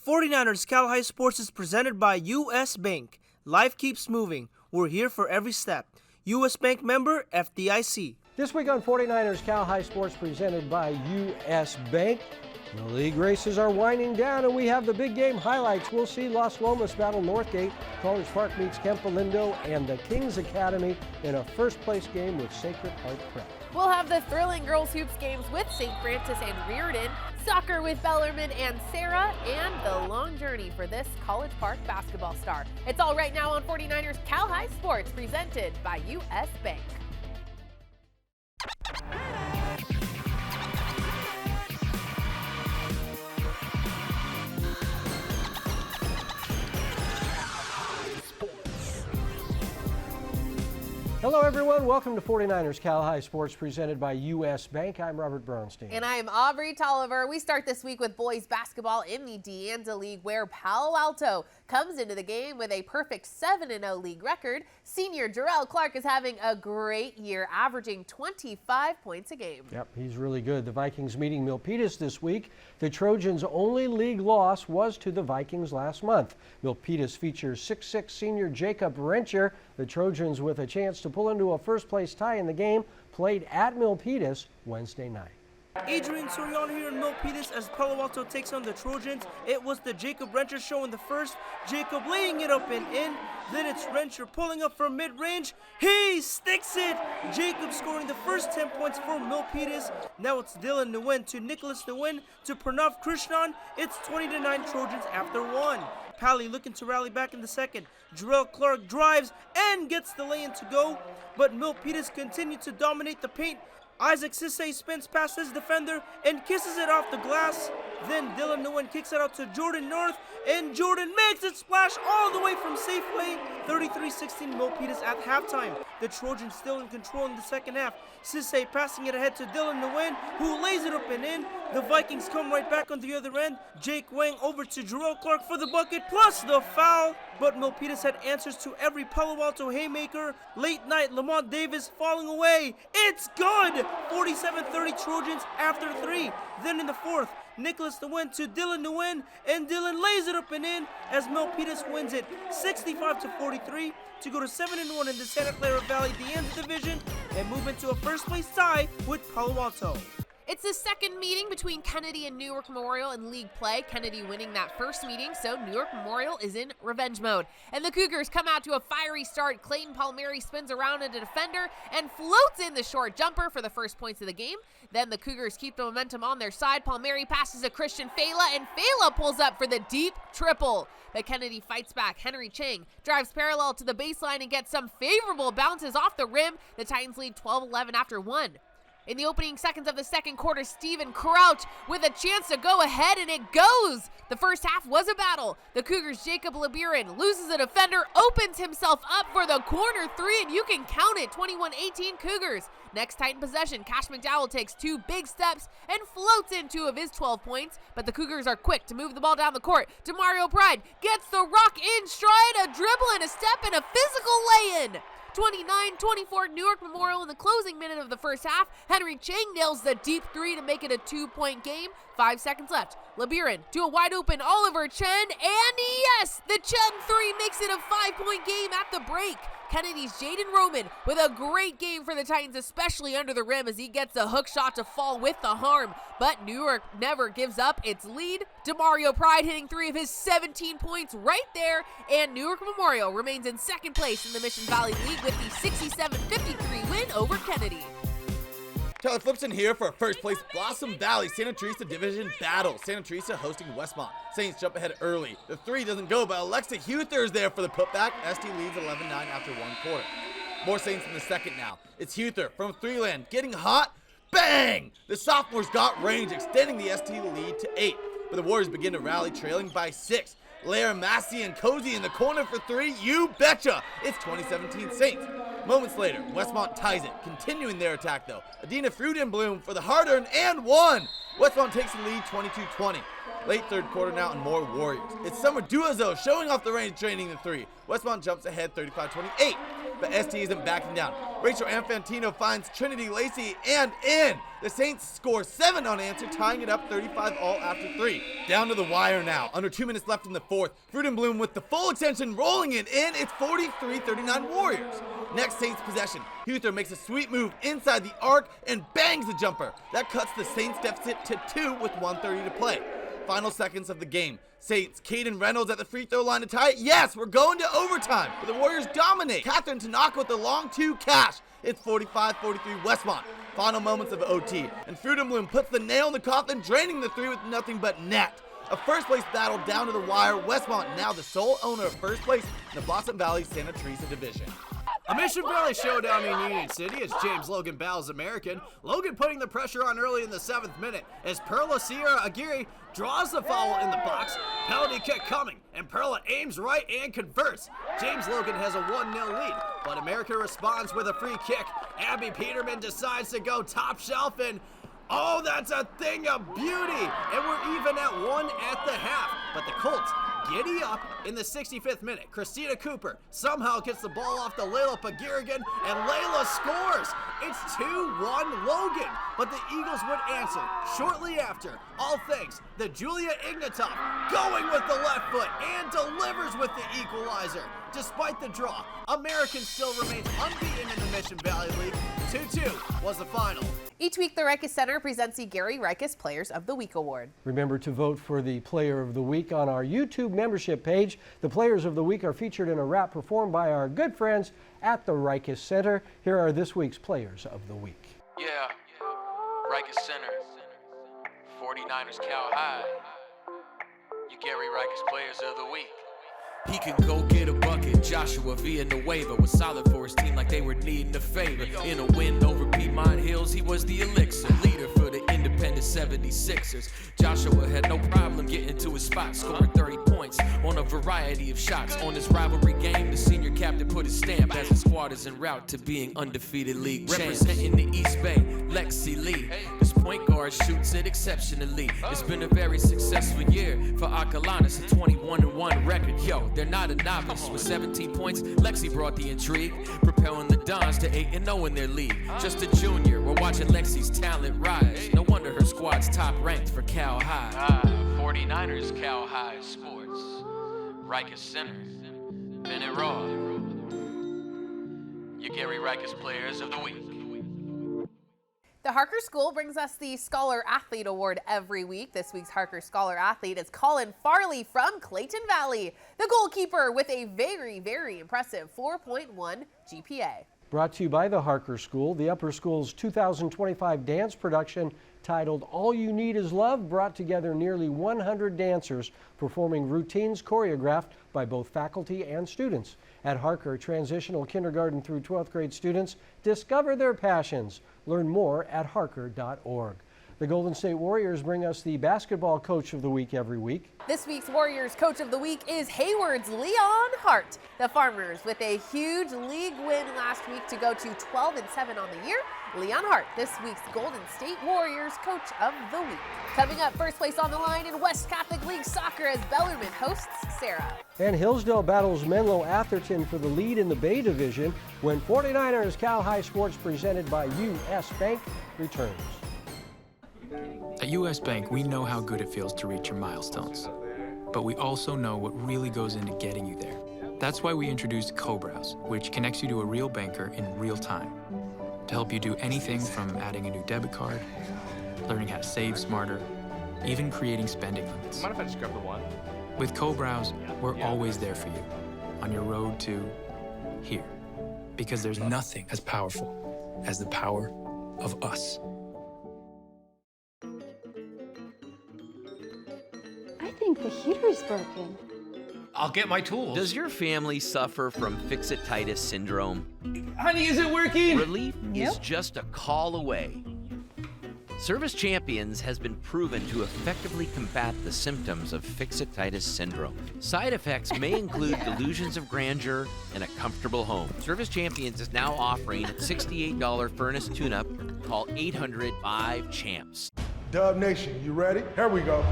49ers Cal High Sports is presented by U.S. Bank. Life keeps moving. We're here for every step. U.S. Bank member FDIC. This week on 49ers Cal High Sports presented by U.S. Bank. The league races are winding down and we have the big game highlights. We'll see Las Lomas battle Northgate, College Park meets Kemp-Lindo, and the Kings Academy in a first place game with Sacred Heart Prep. We'll have the thrilling girls hoops games with St. Francis and Reardon, soccer with Bellarmine and Sarah, and the long journey for this College Park basketball star. It's all right now on 49ers Cal High Sports presented by U.S. Bank. Hello everyone, welcome to 49ers Cal High Sports presented by U.S. Bank. I'm Robert Bronstein. And I am Aubrey Tolliver. We start this week with boys basketball in the De Anza League, where Palo Alto comes into the game with a perfect 7-0 league record. Senior Jarrell Clark is having a great year, averaging 25 points a game. Yep, he's really good. The Vikings meeting Milpitas this week. The Trojans' only league loss was to the Vikings last month. Milpitas features 6'6" senior Jacob Rencher. The Trojans, with a chance to pull into a first-place tie in the game, played at Milpitas Wednesday night. Adrian Soriano here in Milpitas as Palo Alto takes on the Trojans. It was the Jacob Rencher show in the first. Jacob laying it up and in. Then it's Rencher pulling up from mid-range. He sticks it! Jacob scoring the first 10 points for Milpitas. Now it's Dylan Nguyen to Nicholas Nguyen to Pranav Krishnan. It's 20-9 Trojans after one. Pally looking to rally back in the second. Jarrell Clark drives and gets the lay-in to go. But Milpitas continue to dominate the paint. Isaac Sisse spins past his defender and kisses it off the glass. Then Dylan Nguyen kicks it out to Jordan North, and Jordan makes it splash all the way from Safeway. 33-16 Milpitas at halftime. The Trojans still in control in the second half. Sisse passing it ahead to Dylan Nguyen, who lays it up and in. The Vikings come right back on the other end. Jake Wang over to Jarrell Clark for the bucket, plus the foul. But Milpitas had answers to every Palo Alto haymaker. Late night, Lamont Davis falling away. It's good! 47-30 Trojans after three. Then in the fourth, Nicholas Nguyen to Dylan Nguyen, and Dylan lays it up and in as Milpitas wins it 65-43 to go to 7-1 in the Santa Clara Valley De Anza division and move into a first place tie with Palo Alto. It's the second meeting between Kennedy and Newark Memorial in league play. Kennedy winning that first meeting, so Newark Memorial is in revenge mode. And the Cougars come out to a fiery start. Clayton Palmieri spins around a defender and floats in the short jumper for the first points of the game. Then the Cougars keep the momentum on their side. Palmieri passes to Christian Fela, and Fela pulls up for the deep triple. But Kennedy fights back. Henry Chang drives parallel to the baseline and gets some favorable bounces off the rim. The Titans lead 12-11 after one. In the opening seconds of the second quarter, Steven Crouch with a chance to go ahead, and it goes! The first half was a battle. The Cougars' Jacob Leburin loses a defender, opens himself up for the corner three, and you can count it, 21-18 Cougars. Next Titan possession, Cash McDowell takes two big steps and floats in two of his 12 points, but the Cougars are quick to move the ball down the court. DeMario Pride gets the rock in stride, a dribble and a step and a physical lay-in. 29-24 Newark Memorial in the closing minute of the first half. Henry Chang nails the deep three to make it a 2-point game. 5 seconds left. Leburin to a wide open Oliver Chen, and yes, the Chen three makes it a 5-point game at the break. Kennedy's Jaden Roman with a great game for the Titans, especially under the rim as he gets a hook shot to fall with the harm. But Newark never gives up its lead. DeMario Pride hitting 3 of his 17 points right there, and Newark Memorial remains in second place in the Mission Valley League with the 67-53 win over Kennedy. Tyler Flipson here for a first place Blossom Valley Santa Teresa Division battle. Santa Teresa hosting Westmont. Saints jump ahead early. The three doesn't go, but Alexa Huther is there for the putback. ST leads 11-9 after one quarter. More Saints in the second now. It's Huther from three-land, getting hot. Bang! The sophomores got range, extending the ST lead to 8. But the Warriors begin to rally, trailing by 6. Lair, Massey, and Cozy in the corner for three. You betcha! It's 2017 Saints. Moments later, Westmont ties it, continuing their attack though. Adina Frudenblum for the hard-earned and one. Westmont takes the lead 22-20. Late third quarter now and more Warriors. It's Summer Duazo showing off the range, draining the three. Westmont jumps ahead 35-28. but ST isn't backing down. Rachel Infantino finds Trinity Lacey and in. The Saints score 7 unanswered, tying it up 35 all after 3. Down to the wire now. Under 2 minutes left in the fourth. Fruit and Bloom with the full extension rolling it in. It's 43-39 Warriors. Next Saints possession. Huther makes a sweet move inside the arc and bangs the jumper. That cuts the Saints deficit to 2 with 1:30 to play. Final seconds of the game. Saints, Caden Reynolds at the free throw line to tie it. Yes, we're going to overtime, but the Warriors dominate. Catherine Tanaka with the long 2 cash. It's 45-43 Westmont. Final moments of OT, and Fruit and Bloom puts the nail in the coffin, draining the 3 with nothing but net. A first place battle down to the wire. Westmont now the sole owner of first place in the Blossom Valley Santa Teresa division. A Mission Valley showdown in Union City as James Logan battles American. Logan putting the pressure on early in the 7th minute as Perla Sierra Aguirre draws the foul in the box. Penalty kick coming, and Perla aims right and converts. James Logan has a 1-0 lead, but American responds with a free kick. Abby Peterman decides to go top shelf, and oh, that's a thing of beauty! And we're even at 1 at the half, but the Colts giddy up in the 65th minute. Christina Cooper somehow gets the ball off to Layla Pagirigan, and Layla scores. It's 2-1 Logan, but the Eagles would answer shortly after. All thanks to Julia Ignatov going with the left foot and delivers with the equalizer. Despite the draw, American still remains unbeaten in the Mission Valley League. 2-2 was the final. Each week, the Rikus Center presents the Gary Rikus Players of the Week Award. Remember to vote for the Player of the Week on our YouTube membership page. The Players of the Week are featured in a rap performed by our good friends at the Rikus Center. Here are this week's Players of the Week. Yeah, Rikus Center, 49ers Cal High, your Gary Rikus Players of the Week. He can go get a bucket. Joshua Villanueva was solid for his team like they were needing a favor. In a win over Piedmont Hills, he was the elixir leader for the independent 76ers. Joshua had no problem getting to his spot, scoring 30 points on a variety of shots. On this rivalry game, the senior captain put his stamp as the squad is en route to being undefeated league champs. Representing the East Bay, Lexi Lee. This point guard shoots it exceptionally. It's been a very successful year for Acalanes, a 21-1 record. Yo, they're not a novice. With 17 points, Lexi brought the intrigue, propelling the Dons to 8-0 in their league. Just a junior, we're watching Lexi's talent rise. No wonder her squad's top ranked for Cal High. 49ers Cal High Sports, Rikus Center, Bennett Raw, your Gary Rikus Players of the Week. The Harker School brings us the Scholar Athlete Award every week. This week's Harker Scholar Athlete is Colin Farley from Clayton Valley, the goalkeeper with a very, very impressive 4.1 GPA. Brought to you by the Harker School, the upper school's 2025 dance production titled All You Need Is Love brought together nearly 100 dancers performing routines choreographed by both faculty and students. At Harker, transitional kindergarten through 12th grade students discover their passions. Learn more at harker.org. The Golden State Warriors bring us the Basketball Coach of the Week every week. This week's Warriors Coach of the Week is Hayward's Leon Hart. The Farmers, with a huge league win last week to go to 12-7 on the year. Leon Hart, this week's Golden State Warriors Coach of the Week. Coming up, first place on the line in West Catholic League Soccer as Bellarmine hosts Sarah. And Hillsdale battles Menlo Atherton for the lead in the Bay Division when 49ers Cal High Sports presented by U.S. Bank returns. At U.S. Bank, we know how good it feels to reach your milestones, but we also know what really goes into getting you there. That's why we introduced Co-Browse, which connects you to a real banker in real time to help you do anything from adding a new debit card, learning how to save smarter, even creating spending limits. Mind if I just grab the one? With Co-Browse, we're always there for you on your road to here, because there's nothing as powerful as the power of us. I think the heater's broken. I'll get my tools. Does your family suffer from fixititis syndrome? Honey, is it working? Relief is just a call away. Service Champions has been proven to effectively combat the symptoms of fixititis syndrome. Side effects may include delusions of grandeur and a comfortable home. Service Champions is now offering a $68 furnace tune-up. Call 800-5-CHAMPS. Dub Nation, you ready? Here we go.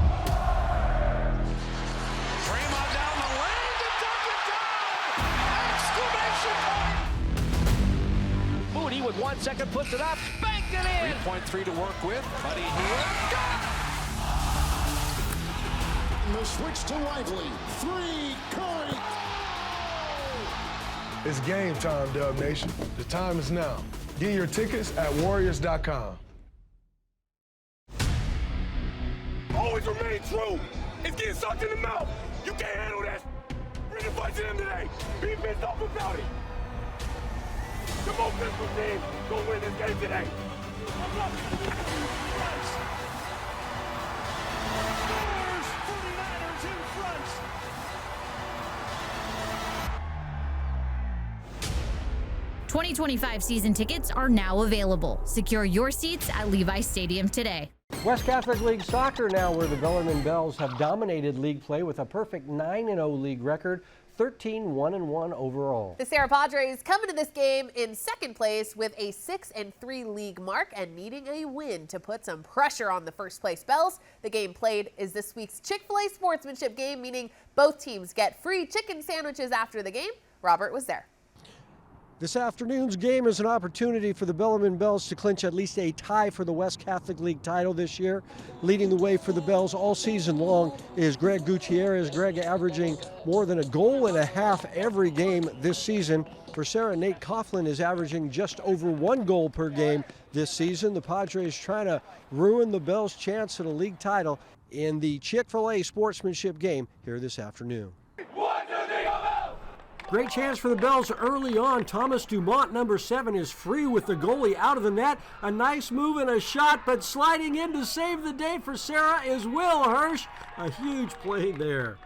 on second, puts it up, banked it in. 3.3 to work with. Buddy here. The switch to Lively. 3, Curry. It's game time, Dub Nation. The time is now. Get your tickets at Warriors.com. Always remain true. It's getting sucked in the mouth. You can't handle that. Bring the fight to them today. Be pissed off about it. The most physical team gonna win this game today. Scores, 49ers in front. '25 season tickets are now available. Secure your seats at Levi Stadium today. West Catholic League Soccer now, where the Bellarmine Bells have dominated league play with a perfect 9-0 league record, 13-1-1 overall. The Serra Padres come into this game in second place with a 6-3 league mark and needing a win to put some pressure on the first place Bells. The game played is this week's Chick-fil-A sportsmanship game, meaning both teams get free chicken sandwiches after the game. Robert was there. This afternoon's game is an opportunity for the Bellarmine Bells to clinch at least a tie for the West Catholic League title this year. Leading the way for the Bells all season long is Greg Gutierrez. Greg averaging more than a goal and a half every game this season. For Serra, Nate Coughlin is averaging just over 1 goal per game this season. The Padres trying to ruin the Bells' chance at a league title in the Chick-fil-A sportsmanship game here this afternoon. Great chance for the Bells early on. Thomas Dumont, number 7, is free with the goalie out of the net. A nice move and a shot, but sliding in to save the day for Serra is Will Hirsch. A huge play there.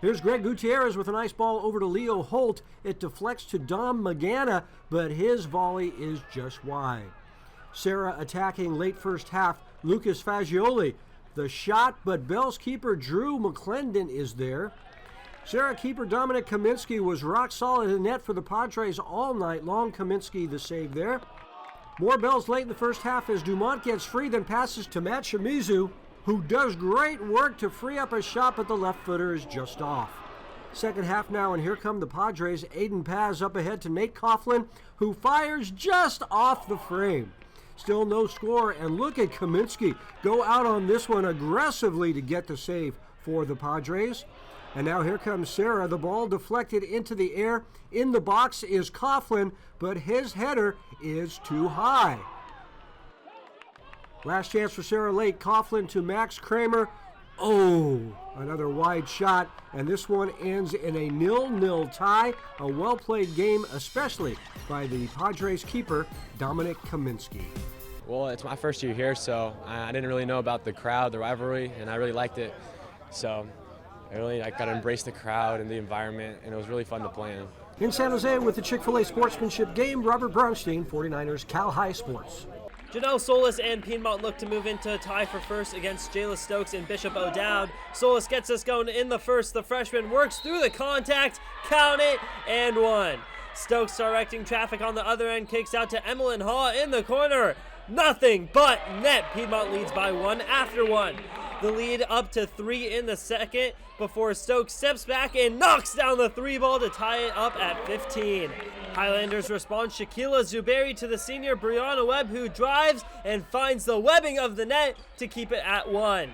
Here's Greg Gutierrez with a nice ball over to Leo Holt. It deflects to Dom Magana, but his volley is just wide. Serra attacking late first half. Lucas Fagioli. The shot, but Bells keeper Drew McClendon is there. Serra keeper Dominic Kaminsky was rock solid in net for the Padres all night long. Kaminsky the save there. More Bells late in the first half as Dumont gets free, then passes to Matt Shimizu, who does great work to free up a shot, but the left footer is just off. Second half now, and here come the Padres. Aiden Paz up ahead to Nate Coughlin, who fires just off the frame. Still no score, and look at Kaminsky go out on this one aggressively to get the save for the Padres. And now here comes Serra. The ball deflected into the air. In the box is Coughlin, but his header is too high. Last chance for Serra late. Coughlin to Max Kramer. Oh, another wide shot, and this one ends in a 0-0 tie. A well-played game, especially by the Padres keeper, Dominic Kaminsky. Well, it's my first year here, so I didn't really know about the crowd, the rivalry, and I really liked it. So I got to embrace the crowd and the environment, and it was really fun to play in. In San Jose with the Chick-fil-A sportsmanship game, Robert Bronstein, 49ers Cal High Sports. Janelle Solis and Piedmont look to move into a tie for first against Jayla Stokes and Bishop O'Dowd. Solis gets us going in the first. The freshman works through the contact, count it, and 1. Stokes directing traffic on the other end, kicks out to Emmeline Haw in the corner. Nothing but net. Piedmont leads by 1 after 1. The lead up to 3 in the second before Stokes steps back and knocks down the 3 ball to tie it up at 15. Highlanders respond. Shaquila Zuberi to the senior Brianna Webb, who drives and finds the webbing of the net to keep it at 1.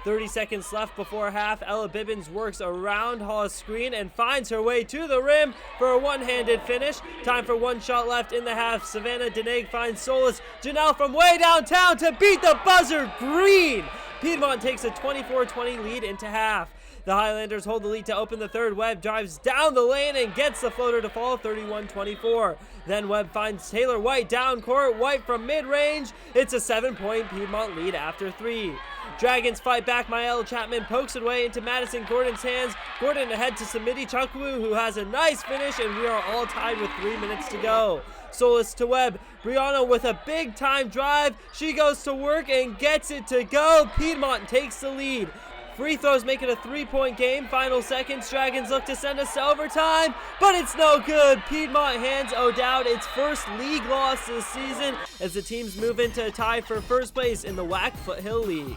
30 seconds left before half. Ella Bibbins works around Haw's screen and finds her way to the rim for a one-handed finish. Time for 1 shot left in the half. Savannah Deneg finds Solis. Janelle from way downtown to beat the buzzer green. Piedmont takes a 24-20 lead into half. The Highlanders hold the lead to open the third. Webb drives down the lane and gets the floater to fall, 31-24. Then Webb finds Taylor White down court. White from mid-range. It's a 7-point Piedmont lead after 3. Dragons fight back. Mael Chapman pokes it away into Madison Gordon's hands. Gordon ahead to Samiti Chukwu, who has a nice finish, and we are all tied with 3 minutes to go. Solis to Webb. Brianna with a big-time drive. She goes to work and gets it to go. Piedmont takes the lead. Free throws make it a 3-point game. Final seconds. Dragons look to send us to overtime, but it's no good. Piedmont hands O'Dowd its first league loss this season as the teams move into a tie for first place in the WAC Foothill League.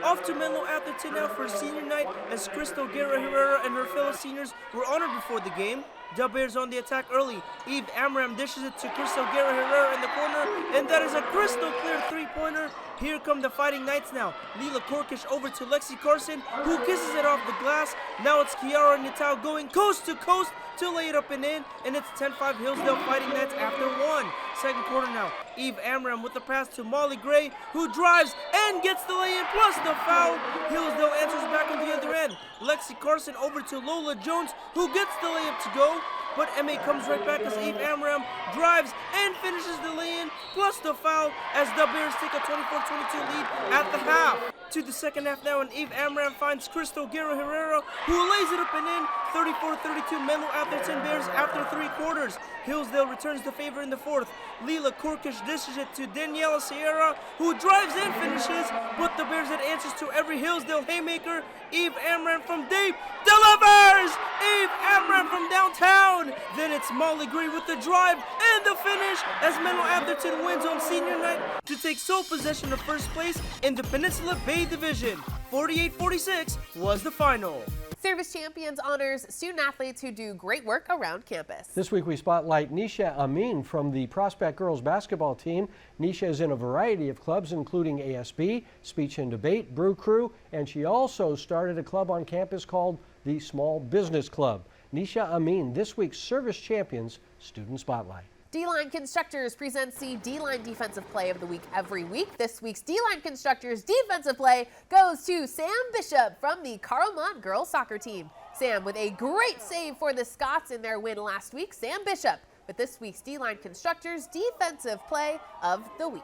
Off to Menlo Atherton now for senior night as Crystal Guerra-Herrera and her fellow seniors were honored before the game. Del Bears on the attack early. Eve Amram dishes it to Crystal Guerra-Herrera in the corner, and that is a crystal clear three-pointer. Here come the Fighting Knights now. Leela Korkish over to Lexi Carson, who kisses it off the glass. Now it's Kiara Natal going coast to coast to lay it up and in, and it's 10-5 Hillsdale Fighting Knights after one. Second quarter now. Eve Amram with the pass to Molly Gray, who drives and gets the lay-in plus the foul. Hillsdale answers back on the other end. Lexi Carson over to Lola Jones, who gets the layup to go. But MA comes right back as Eve Amram drives and finishes the lay-in plus the foul as the Bears take a 24-22 lead at the half. To the second half now, and Eve Amram finds Crystal Guerra-Herrera, who lays it up and in. 34-32 Menlo Atherton Bears after 3 quarters. Hillsdale returns the favor in the fourth. Leela Korkish dishes it to Daniela Sierra, who drives and finishes, but the Bears had answers to every Hillsdale haymaker. Eve Amram from deep delivers! Eve Amram from downtown! Then it's Molly Gray with the drive and the finish as Menlo Atherton wins on senior night to take sole possession of first place in the Peninsula Bay Division. 48-46 was the final. Service Champions honors student athletes who do great work around campus. This week we spotlight Nisha Amin from the Prospect girls basketball team. Nisha is in a variety of clubs including ASB, Speech and Debate, Brew Crew, and she also started a club on campus called the Small Business Club. Nisha Amin, this week's Service Champions Student Spotlight. D-Line Constructors presents the D-Line Defensive Play of the Week every week. This week's D-Line Constructors Defensive Play goes to Sam Bishop from the Carlmont girls soccer team. Sam with a great save for the Scots in their win last week. Sam Bishop with this week's D-Line Constructors Defensive Play of the Week.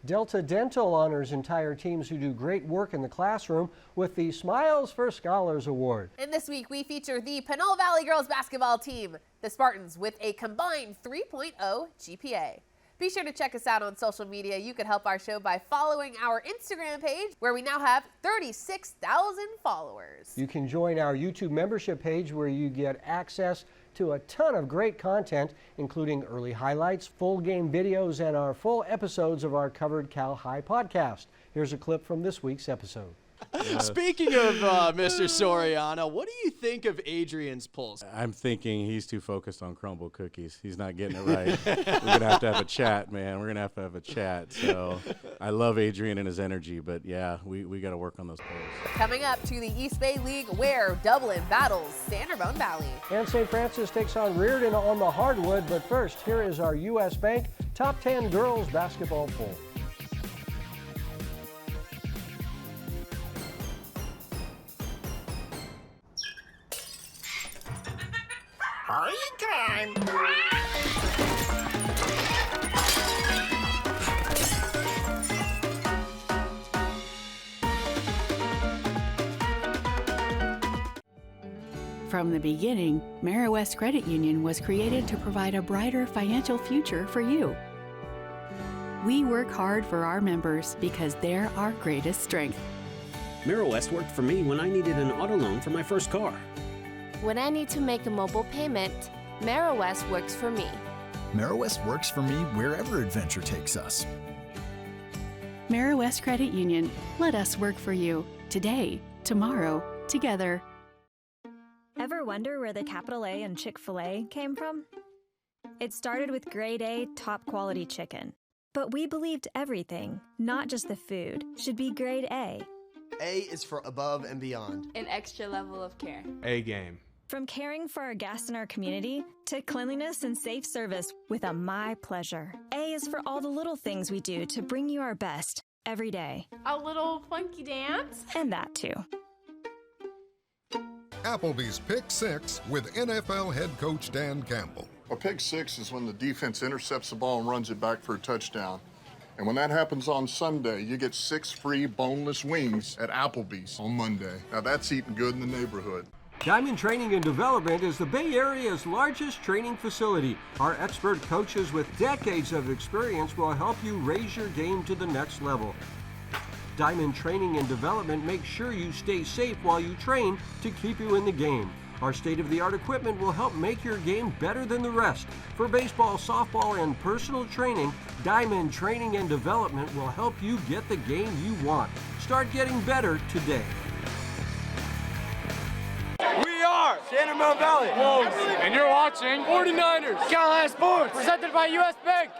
Delta Dental honors entire teams who do great work in the classroom with the Smiles for Scholars Award. And this week we feature the Pinole Valley girls basketball team, the Spartans, with a combined 3.0 GPA. Be sure to check us out on social media. You can help our show by following our Instagram page, where we now have 36,000 followers. You can join our YouTube membership page where you get access to a ton of great content, including early highlights, full game videos, and our full episodes of our covered Cal High podcast. Here's a clip from this week's episode. Speaking of Mr. Soriano, what do you think of Adrian's pulse? I'm thinking he's too focused on crumble cookies. He's not getting it right. We're going to have a chat, man. We're going to have a chat. So I love Adrian and his energy, but yeah, we got to work on those polls. Coming up to the East Bay League, where Dublin battles Sanderbone Valley. And St. Francis takes on Reardon on the hardwood, but first, here is our U.S. Bank Top 10 Girls Basketball Poll. Hurry time! From the beginning, Mara-West Credit Union was created to provide a brighter financial future for you. We work hard for our members because they're our greatest strength. Mara-West worked for me when I needed an auto loan for my first car. When I need to make a mobile payment, Mara-West works for me. Mara-West works for me wherever adventure takes us. Mara-West Credit Union. Let us work for you. Today, tomorrow, together. Ever wonder where the capital A in Chick-fil-A came from? It started with grade A, top quality chicken. But we believed everything, not just the food, should be grade A. A is for above and beyond. An extra level of care. A game. From caring for our guests in our community to cleanliness and safe service with a My Pleasure. A is for all the little things we do to bring you our best every day. A little funky dance. And that too. Applebee's Pick Six with NFL head coach Dan Campbell. A pick six is when the defense intercepts the ball and runs it back for a touchdown. And when that happens on Sunday, you get 6 free boneless wings at Applebee's on Monday. Now that's eating good in the neighborhood. Diamond Training and Development is the Bay Area's largest training facility. Our expert coaches with decades of experience will help you raise your game to the next level. Diamond Training and Development makes sure you stay safe while you train to keep you in the game. Our state-of-the-art equipment will help make your game better than the rest. For baseball, softball, and personal training, Diamond Training and Development will help you get the game you want. Start getting better today. We are San Ramon Valley Wolves, and you're watching 49ers Carolina Sports, presented by U.S. Bank.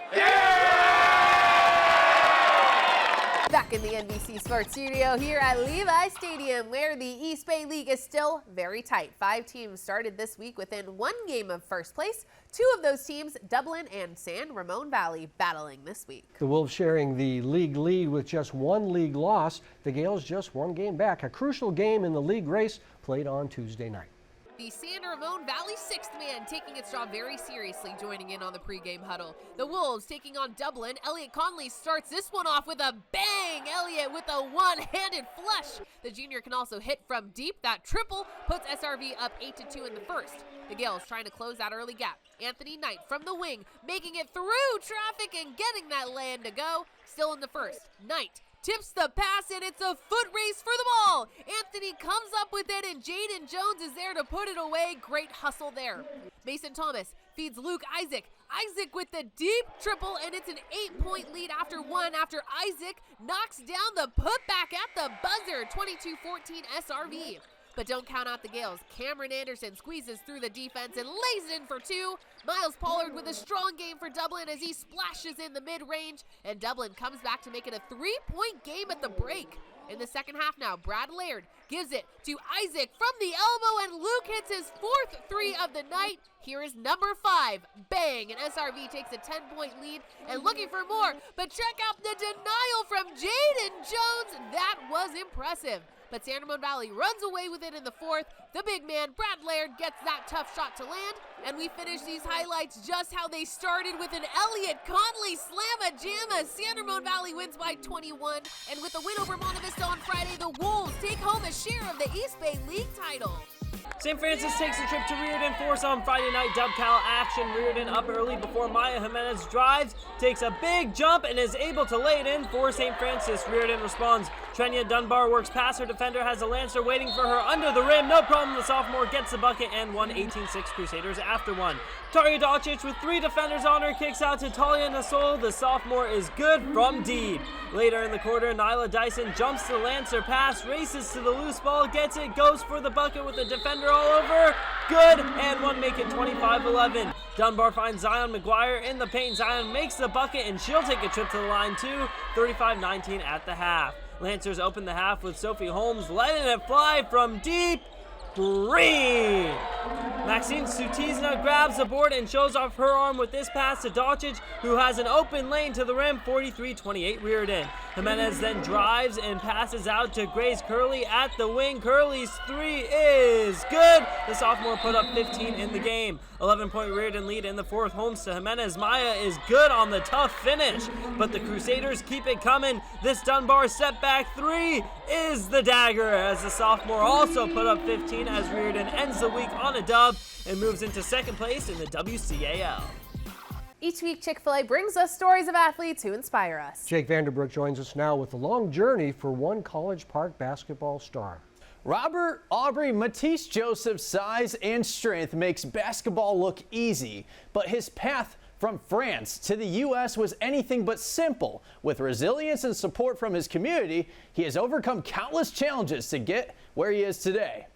Back in the NBC Sports Studio here at Levi Stadium, where the East Bay League is still very tight. 5 teams started this week within 1 game of first place. 2 of those teams, Dublin and San Ramon Valley, battling this week. The Wolves sharing the league lead with just 1 league loss. The Gales just 1 game back. A crucial game in the league race played on Tuesday night. The San Ramon Valley 6th man taking its job very seriously, joining in on the pregame huddle. The Wolves taking on Dublin. Elliot Conley starts this one off with a bang. Elliot with a one-handed flush. The junior can also hit from deep. That triple puts SRV up 8-2 in the first. The Gales trying to close that early gap. Anthony Knight from the wing, making it through traffic and getting that land to go. Still in the first. Knight tips the pass, and it's a foot race for the ball. Anthony comes up with it, and Jaden Jones is there to put it away. Great hustle there. Mason Thomas feeds Luke Isaac. Isaac with the deep triple, and it's an 8-point lead after 1 after Isaac knocks down the putback at the buzzer. 22-14 SRV. But don't count out the Gales. Cameron Anderson squeezes through the defense and lays it in for 2. Miles Pollard with a strong game for Dublin as he splashes in the mid-range, and Dublin comes back to make it a 3-point game at the break. In the second half now, Brad Laird gives it to Isaac from the elbow, and Luke hits his 4th 3 of the night. Here is number 5. Bang! And SRV takes a 10-point lead and looking for more, but check out the denial from Jaden Jones. That was impressive. But San Ramon Valley runs away with it in the 4th. The big man, Brad Laird, gets that tough shot to land. And we finish these highlights just how they started with an Elliot Conley slamma-jamma. San Ramon Valley wins by 21. And with a win over Monte Vista on Friday, the Wolves take home a share of the East Bay League title. St. Francis takes a trip to Reardon Force on Friday night. Dub-Cal action. Reardon up early before Maya Jimenez drives, takes a big jump, and is able to lay it in for St. Francis. Reardon responds. Trenia Dunbar works past her defender, has a Lancer waiting for her under the rim. No problem, the sophomore gets the bucket and won 18-6 Crusaders after 1. Taria Docic with 3 defenders on her kicks out to Talia Nasol. The sophomore is good from deep. Later in the quarter, Nyla Dyson jumps the Lancer pass, races to the loose ball, gets it, goes for the bucket with the defender all over. Good, and 1 make it 25-11. Dunbar finds Zion McGuire in the paint. Zion makes the bucket, and she'll take a trip to the line too. 35-19 at the half. Lancers open the half with Sophie Holmes letting it fly from deep. Green! Maxine Sutizna grabs the board and shows off her arm with this pass to Docic, who has an open lane to the rim. 43-28 Reardon. Jimenez then drives and passes out to Grace Curley at the wing. Curley's 3 is good. The sophomore put up 15 in the game. 11-point Reardon lead in the 4th. Holmes to Jimenez. Maya is good on the tough finish, but the Crusaders keep it coming. This Dunbar setback 3 is the dagger, as the sophomore also put up 15 as Reardon ends the week on a dub and moves into 2nd place in the WCAL. Each week, Chick-fil-A brings us stories of athletes who inspire us. Jake Vanderbrook joins us now with a long journey for one College Park basketball star. Robert Aubrey Matisse Joseph's size and strength makes basketball look easy, but his path from France to the U.S. was anything but simple. With resilience and support from his community, he has overcome countless challenges to get where he is today.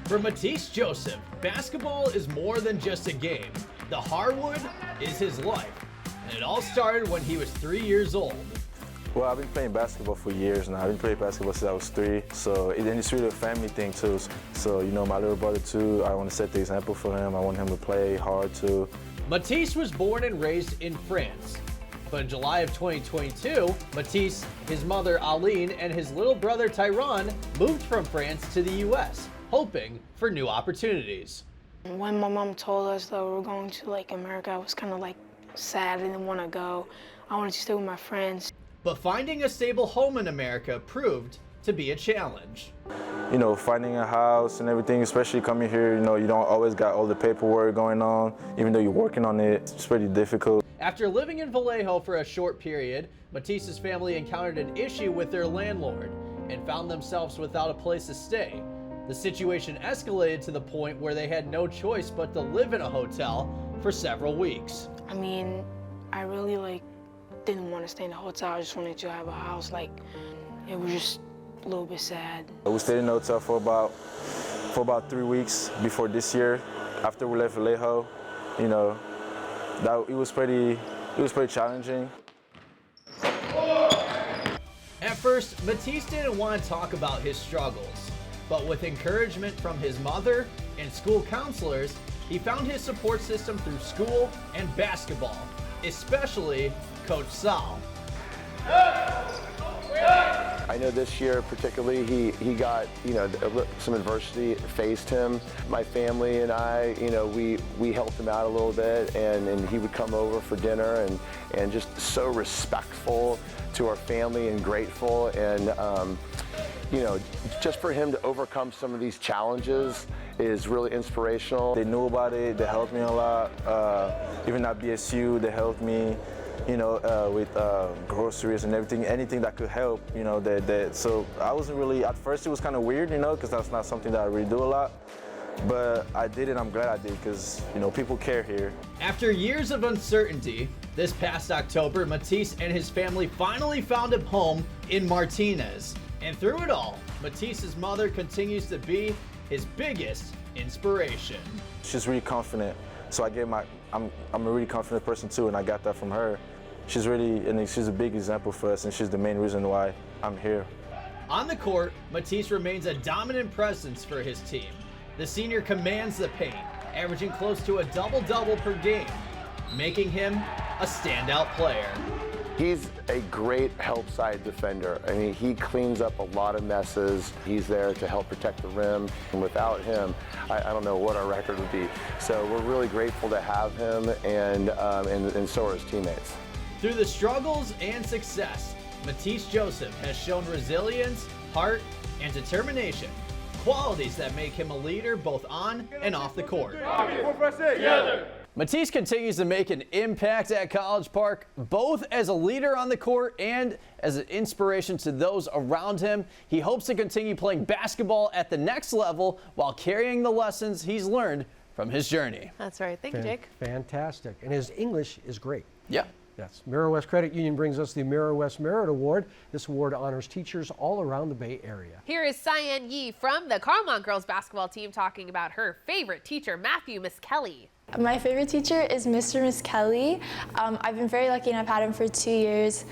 For Matisse Joseph, basketball is more than just a game. The hardwood is his life, and it all started when he was 3 years old. Well, I've been playing basketball for years now. I've been playing basketball since I was 3, so it's really a family thing too. So, you know, my little brother too, I want to set the example for him. I want him to play hard too. Matisse was born and raised in France. But in July of 2022, Matisse, his mother Aline, and his little brother Tyron moved from France to the U.S., hoping for new opportunities. When my mom told us that we were going to America, I was kind of sad. I didn't want to go. I wanted to stay with my friends. But finding a stable home in America proved to be a challenge. You know, finding a house and everything, especially coming here, you know, you don't always got all the paperwork going on, even though you're working on it, it's pretty difficult. After living in Vallejo for a short period, Matisse's family encountered an issue with their landlord. and found themselves without a place to stay. The situation escalated to the point where they had no choice but to live in a hotel for several weeks. I mean, I really didn't want to stay in the hotel. I just wanted to have a house. It was just a little bit sad. We stayed in the hotel for about 3 weeks before this year. After we left Vallejo, you know, it was pretty challenging. At first, Matisse didn't want to talk about his struggles, but with encouragement from his mother and school counselors, he found his support system through school and basketball, especially Coach Sal. I know this year particularly he got, some adversity faced him. My family and I, we helped him out a little bit, and he would come over for dinner and just so respectful to our family and grateful, and just for him to overcome some of these challenges is really inspirational. They knew about it, they helped me a lot. Even at BSU, they helped me, with groceries and everything, anything that could help, so I wasn't really, at first it was kind of weird, because that's not something that I really do a lot. But I did it, I'm glad I did, because, people care here. After years of uncertainty, this past October, Matisse and his family finally found a home in Martinez. And through it all, Matisse's mother continues to be his biggest inspiration. She's really confident, so I'm a really confident person too, and I got that from her. She's a big example for us, and she's the main reason why I'm here. On the court, Matisse remains a dominant presence for his team. The senior commands the paint, averaging close to a double-double per game, making him a standout player. He's a great help side defender. I mean, he cleans up a lot of messes. He's there to help protect the rim. And without him, I don't know what our record would be. So we're really grateful to have him, and so are his teammates. Through the struggles and success, Matisse Joseph has shown resilience, heart, and determination, qualities that make him a leader both on and off the court. Matisse continues to make an impact at College Park, both as a leader on the court and as an inspiration to those around him. He hopes to continue playing basketball at the next level while carrying the lessons he's learned from his journey. That's right. Thank you, Jake. Fantastic. And his English is great. Yeah. Yes. Mirror West Credit Union brings us the Mirror West Merit Award. This award honors teachers all around the Bay Area. Here is Cyan Yi from the Carmont girls basketball team talking about her favorite teacher, Matthew Miss Kelly. My favorite teacher is Mr. Miss Kelly. I've been very lucky and I've had him for 2 years.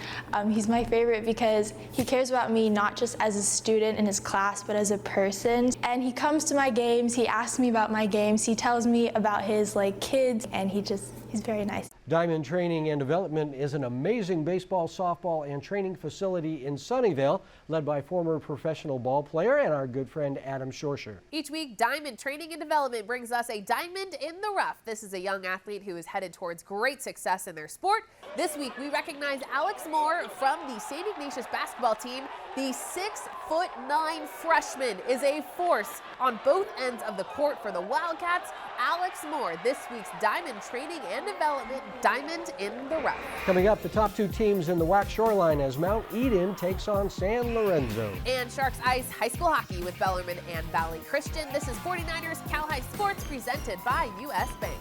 He's my favorite because he cares about me not just as a student in his class, but as a person. And he comes to my games, he asks me about my games, he tells me about his kids, and he's very nice. Diamond Training and Development is an amazing baseball, softball, and training facility in Sunnyvale, led by former professional ball player and our good friend Adam Shorsher. Each week, Diamond Training and Development brings us a diamond in the rough. This is a young athlete who is headed towards great success in their sport. This week, we recognize Alex Moore from the St. Ignatius basketball team. The 6'9" freshman is a force on both ends of the court for the Wildcats. Alex Moore, this week's Diamond Training and Development Diamond in the Rough. Coming up, the top two teams in the WAC Shoreline as Mount Eden takes on San Lorenzo. And Sharks Ice High School Hockey with Bellarmine and Valley Christian. This is 49ers Cal High Sports presented by U.S. Bank.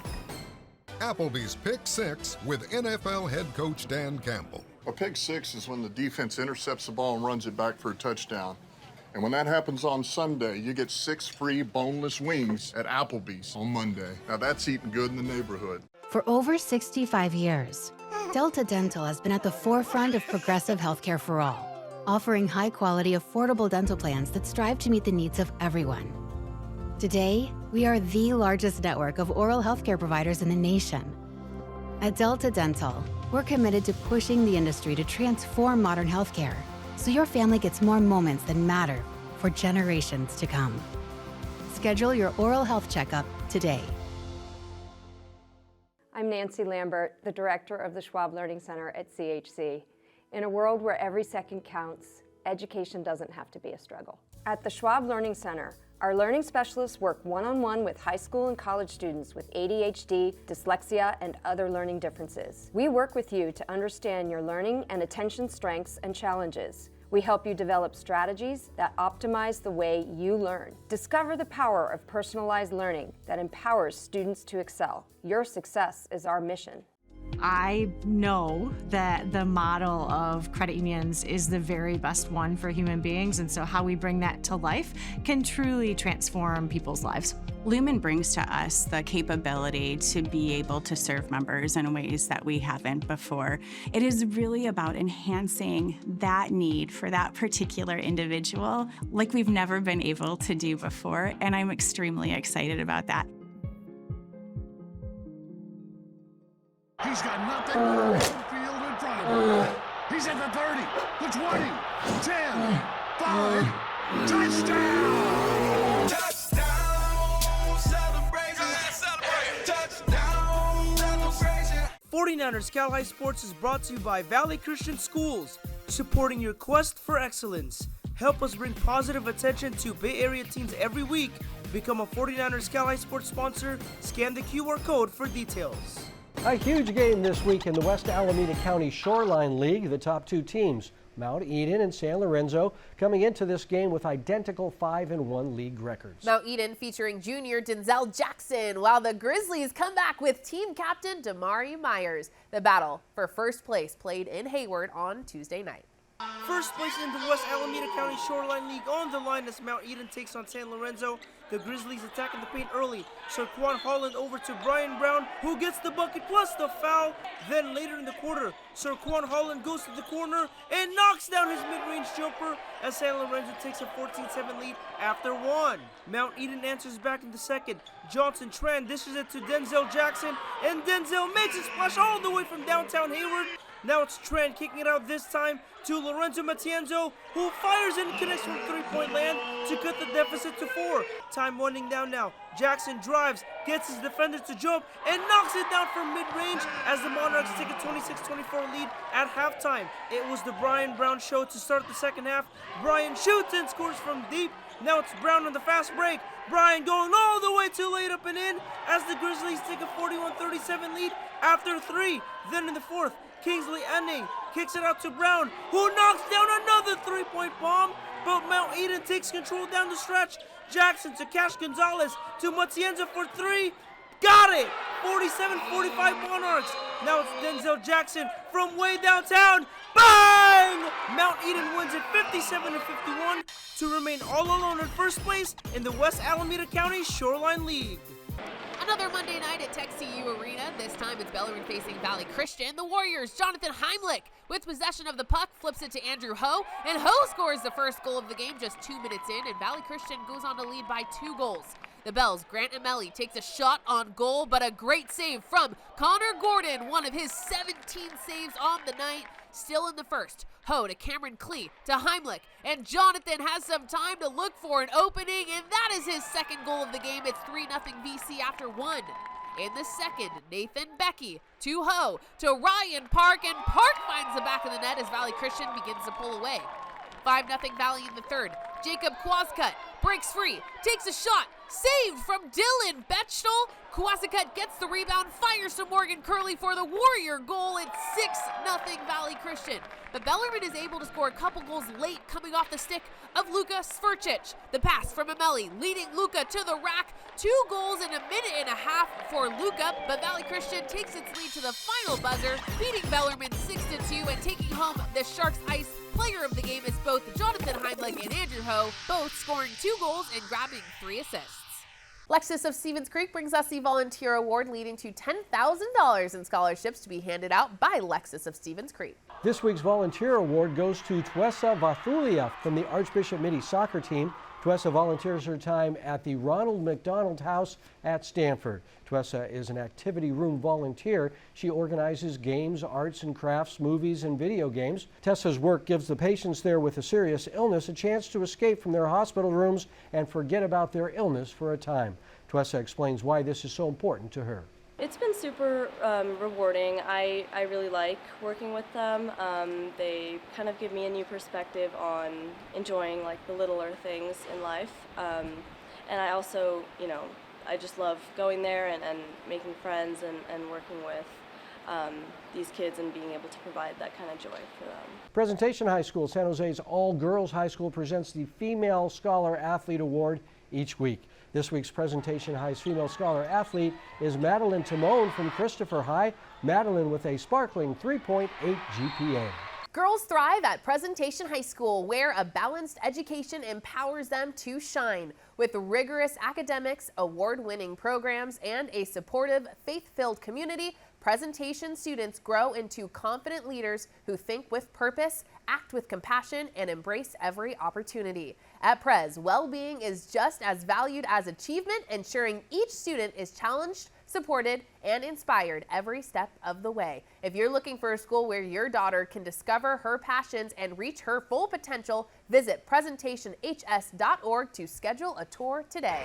Applebee's Pick 6 with NFL head coach Dan Campbell. A pick six is when the defense intercepts the ball and runs it back for a touchdown. And when that happens on Sunday, you get 6 free boneless wings at Applebee's on Monday. Now that's eating good in the neighborhood. For over 65 years, Delta Dental has been at the forefront of progressive healthcare for all, offering high-quality, affordable dental plans that strive to meet the needs of everyone. Today, we are the largest network of oral healthcare providers in the nation. At Delta Dental, we're committed to pushing the industry to transform modern healthcare so your family gets more moments that matter for generations to come. Schedule your oral health checkup today. I'm Nancy Lambert, the director of the Schwab Learning Center at CHC. In a world where every second counts, education doesn't have to be a struggle. At the Schwab Learning Center, our learning specialists work one-on-one with high school and college students with ADHD, dyslexia, and other learning differences. We work with you to understand your learning and attention strengths and challenges. We help you develop strategies that optimize the way you learn. Discover the power of personalized learning that empowers students to excel. Your success is our mission. I know that the model of credit unions is the very best one for human beings, and so how we bring that to life can truly transform people's lives. Lumen brings to us the capability to be able to serve members in ways that we haven't before. It is really about enhancing that need for that particular individual like we've never been able to do before, and I'm extremely excited about that. He's got nothing but an open field in front of him. He's at the 30, the 20, 10, 5, touchdown! Touchdown! Celebration! Touchdown! Celebration! 49ers Cal High Sports is brought to you by Valley Christian Schools, supporting your quest for excellence. Help us bring positive attention to Bay Area teams every week. Become a 49ers Cal High Sports sponsor. Scan the QR code for details. A huge game this week in the West Alameda County Shoreline League. The top two teams, Mount Eden and San Lorenzo, coming into this game with identical 5-1 league records. Mount Eden featuring junior Denzel Jackson, while the Grizzlies come back with team captain Damari Myers. The battle for first place played in Hayward on Tuesday night. First place in the West Alameda County Shoreline League on the line as Mount Eden takes on San Lorenzo. The Grizzlies attacking the paint early. Sirquan Holland over to Brian Brown, who gets the bucket plus the foul. Then later in the quarter, Sirquan Holland goes to the corner and knocks down his mid-range jumper as San Lorenzo takes a 14-7 lead after one. Mount Eden answers back in the second. Johnson Tran dishes it to Denzel Jackson, and Denzel makes a splash all the way from downtown Hayward. Now it's Tran kicking it out this time to Lorenzo Matienzo, who fires and connects from three-point land to cut the deficit to 4. Time winding down now. Jackson drives, gets his defender to jump, and knocks it down from mid-range as the Monarchs take a 26-24 lead at halftime. It was the Brian Brown show to start the second half. Brian shoots and scores from deep. Now it's Brown on the fast break. Brian going all the way to laid up and in as the Grizzlies take a 41-37 lead after 3. Then in the fourth, Kingsley Enning kicks it out to Brown, who knocks down another three-point bomb, but Mount Eden takes control down the stretch. Jackson to Cash Gonzalez to Matienzo for 3. Got it! 47-45 Monarchs. Now it's Denzel Jackson from way downtown. Bang! Mount Eden wins it 57-51 to remain all alone in first place in the West Alameda County Shoreline League. Another Monday night at TechCU Arena. This time it's Bellarmine facing Valley Christian. The Warriors' Jonathan Heimlich, with possession of the puck, flips it to Andrew Ho, and Ho scores the first goal of the game just 2 minutes in, and Valley Christian goes on to lead by 2 goals. The Bells' Grant Amelli takes a shot on goal, but a great save from Connor Gordon, one of his 17 saves on the night. Still in the first, Ho to Cameron Klee to Heimlich, and Jonathan has some time to look for an opening, and that is his second goal of the game. It's 3-0 VC after 1. In the second, Nathan Becky to Ho to Ryan Park, and Park finds the back of the net as Valley Christian begins to pull away. 5-0 Valley in the third. Jacob Quascut breaks free, takes a shot, saved from Dylan Betchtel. Quascut gets the rebound, fires to Morgan Curley for the Warrior goal. It's 6-0 Valley Christian. But Bellarmine is able to score a couple goals late, coming off the stick of Luka Svrcic. The pass from Amelli, leading Luka to the rack. 2 goals in a minute and a half for Luka, but Valley Christian takes its lead to the final buzzer, beating Bellarmine 6-2 and taking home the Sharks Ice Player of the game is both Jonathan Heimlich and Andrew Ho, both scoring 2 goals and grabbing 3 assists. Lexus of Stevens Creek brings us the Volunteer Award, leading to $10,000 in scholarships to be handed out by Lexus of Stevens Creek. This week's Volunteer Award goes to Tuessa Vathulia from the Archbishop Mitty soccer team. Tuessa volunteers her time at the Ronald McDonald House at Stanford. Tuessa is an activity room volunteer. She organizes games, arts and crafts, movies, and video games. Tessa's work gives the patients there with a serious illness a chance to escape from their hospital rooms and forget about their illness for a time. Tuessa explains why this is so important to her. It's been super rewarding. I really like working with them. They kind of give me a new perspective on enjoying like the littler things in life. And I also, I just love going there and making friends and working with these kids and being able to provide that kind of joy for them. Presentation High School, San Jose's all-girls high school, presents the Female Scholar Athlete Award each week. This week's Presentation High's Female Scholar Athlete is Madeline Timone from Christopher High. Madeline with a sparkling 3.8 GPA. Girls thrive at Presentation High School, where a balanced education empowers them to shine. With rigorous academics, award-winning programs, and a supportive, faith-filled community, Presentation students grow into confident leaders who think with purpose, act with compassion, and embrace every opportunity. At Pres, well-being is just as valued as achievement, ensuring each student is challenged, supported, and inspired every step of the way. If you're looking for a school where your daughter can discover her passions and reach her full potential, visit presentationhs.org to schedule a tour today.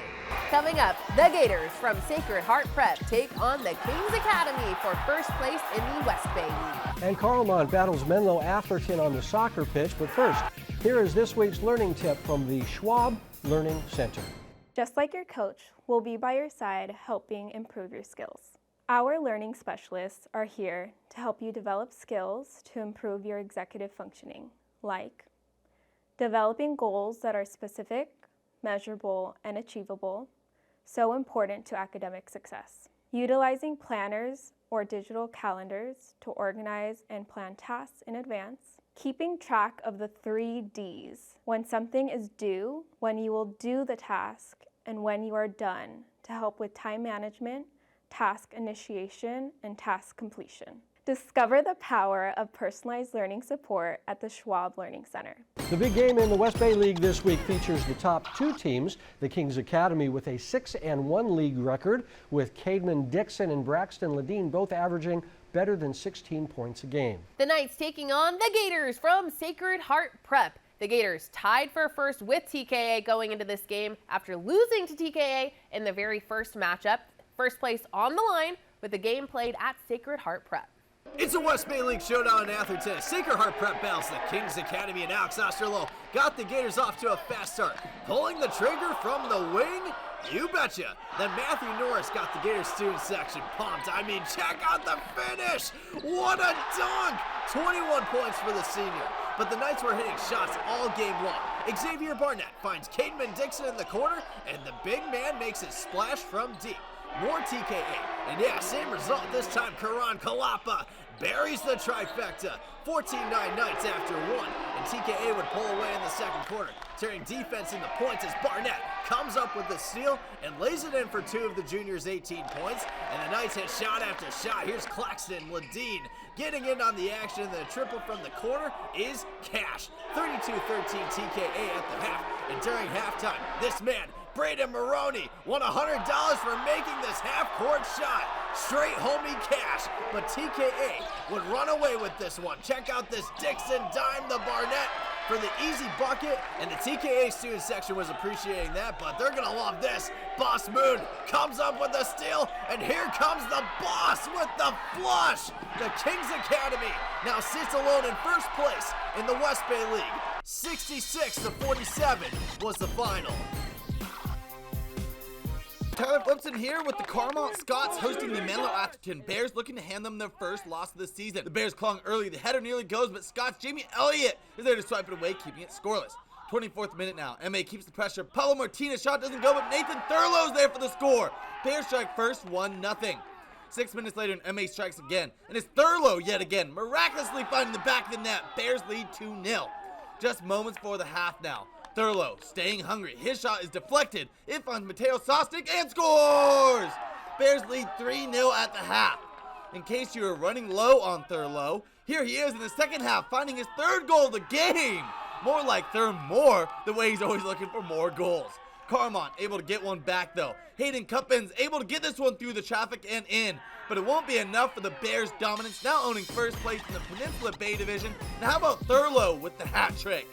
Coming up, the Gators from Sacred Heart Prep take on the Kings Academy for first place in the West Bay League. And Carlmont battles Menlo Atherton on the soccer pitch, but first, here is this week's learning tip from the Schwab Learning Center. Just like your coach, we'll be by your side helping improve your skills. Our learning specialists are here to help you develop skills to improve your executive functioning, like developing goals that are specific, measurable, and achievable, so important to academic success. Utilizing planners or digital calendars to organize and plan tasks in advance. Keeping track of the 3 Ds, when something is due, when you will do the task, and when you are done, to help with time management, task initiation, and task completion. Discover the power of personalized learning support at the Schwab Learning Center. The big game in the West Bay League this week features the top 2 teams, the Kings Academy with a 6-1 league record, with Cademan Dixon and Braxton Ledeen both averaging better than 16 points a game. The Knights taking on the Gators from Sacred Heart Prep. The Gators tied for first with TKA going into this game after losing to TKA in the very first matchup. First place on the line with the game played at Sacred Heart Prep. It's a West Bay League showdown in Atherton. Sacred Heart Prep battles the Kings Academy, and Alex Osterloh got the Gators off to a fast start. Pulling the trigger from the wing, you betcha. Then Matthew Norris got the Gators student section pumped. I mean, check out the finish. What a dunk. 21 points for the senior. But the Knights were hitting shots all game long. Xavier Barnett finds Cademan Dixon in the corner, and the big man makes his splash from deep. More TKA, and yeah, same result this time. Karan Kalapa buries the trifecta. 14-9 Knights after 1, and TKA would pull away in the second quarter, turning defense into points as Barnett comes up with the steal and lays it in for 2 of the juniors' 18 points, and the Knights hit shot after shot. Here's Claxton Ledeen getting in on the action, and the triple from the corner is cash. 32-13 TKA at the half, and during halftime, this man, Braden Maroney, won $100 for making this half-court shot. Straight homie cash, but TKA would run away with this one. Check out this Dixon dime to Barnett for the easy bucket, and the TKA student section was appreciating that, but they're gonna love this. Boss Moon comes up with the steal, and here comes the boss with the flush. The Kings Academy now sits alone in first place in the West Bay League. 66-47 was the final. Tyler Flimpson here with the Carmont Scots hosting the Menlo Atherton Bears, looking to hand them their first loss of the season. The Bears clawing early, the header nearly goes, but Scots' Jamie Elliott is there to swipe it away, keeping it scoreless. 24th minute now, MA keeps the pressure. Pablo Martinez shot doesn't go, but Nathan Thurlow's there for the score. Bears strike first, 1-0. 6 minutes later, and MA strikes again, and it's Thurlow yet again, miraculously finding the back of the net. Bears lead 2-0. Just moments before the half now. Thurlow staying hungry. His shot is deflected. It finds Mateo Sosnick and scores! Bears lead 3-0 at the half. In case you were running low on Thurlow, here he is in the second half, finding his 3rd goal of the game. More like third more, the way he's always looking for more goals. Carmont able to get one back though. Hayden Cuppins able to get this one through the traffic and in. But it won't be enough for the Bears' dominance, now owning first place in the Peninsula Bay Division. Now how about Thurlow with the hat trick?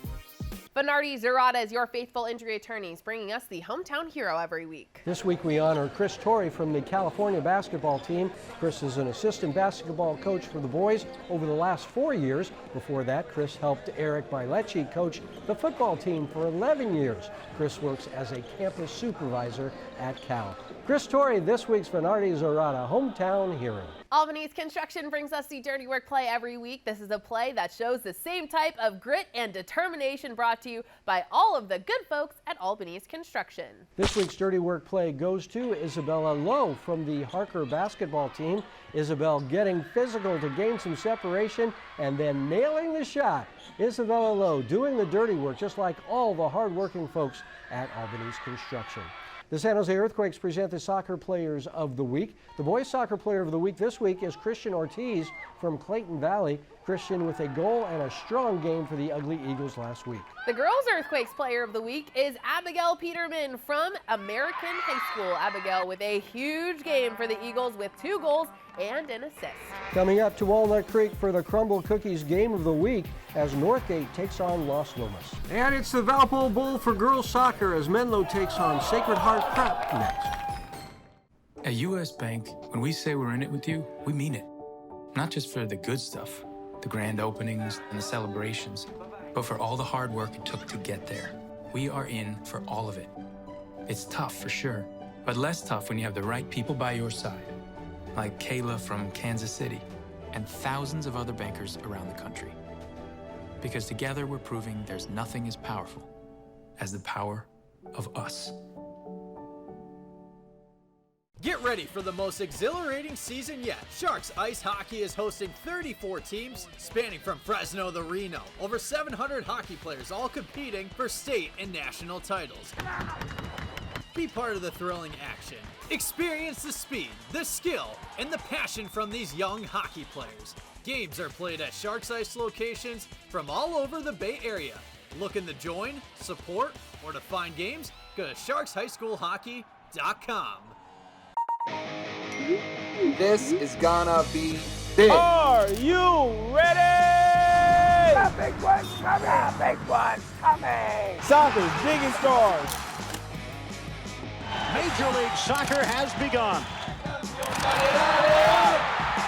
Bernardi Zurada is your faithful injury attorneys, bringing us the hometown hero every week. This week we honor Chris Torrey from the California basketball team. Chris is an assistant basketball coach for the boys over the last 4 years. Before that, Chris helped Eric Bailecki coach the football team for 11 years. Chris works as a campus supervisor at Cal. Chris Torrey, this week's Venardi Zorata Hometown Hero. Albany's Construction brings us the Dirty Work Play every week. This is a play that shows the same type of grit and determination, brought to you by all of the good folks at Albany's Construction. This week's Dirty Work Play goes to Isabella Lowe from the Harker basketball team. Isabel getting physical to gain some separation and then nailing the shot. Isabella Lowe doing the dirty work just like all the hard-working folks at Albany's Construction. The San Jose Earthquakes present the Soccer Players of the Week. The Boys Soccer Player of the Week this week is Christian Ortiz from Clayton Valley. Christian with a goal and a strong game for the Ugly Eagles last week. The Girls Earthquakes Player of the Week is Abigail Peterman from American High School. Abigail with a huge game for the Eagles with 2 goals and an assist. Coming up to Walnut Creek for the Crumble Cookies Game of the Week as Northgate takes on Los Lomas. And it's the Valpo Bowl for girls soccer as Menlo takes on Sacred Heart Prep next. At U.S. Bank, when we say we're in it with you, we mean it. Not just for the good stuff, the grand openings and the celebrations, but for all the hard work it took to get there. We are in for all of it. It's tough for sure, but less tough when you have the right people by your side, like Kayla from Kansas City and thousands of other bankers around the country. Because together we're proving there's nothing as powerful as the power of us. Get ready for the most exhilarating season yet. Sharks Ice Hockey is hosting 34 teams spanning from Fresno to Reno. Over 700 hockey players all competing for state and national titles. Be part of the thrilling action. Experience the speed, the skill, and the passion from these young hockey players. Games are played at Sharks Ice locations from all over the Bay Area. Looking to join, support, or to find games? Go to sharkshighschoolhockey.com. This is gonna be big. Are you ready? A big one coming! A big one coming! Soccer's biggest stars. Major League Soccer has begun.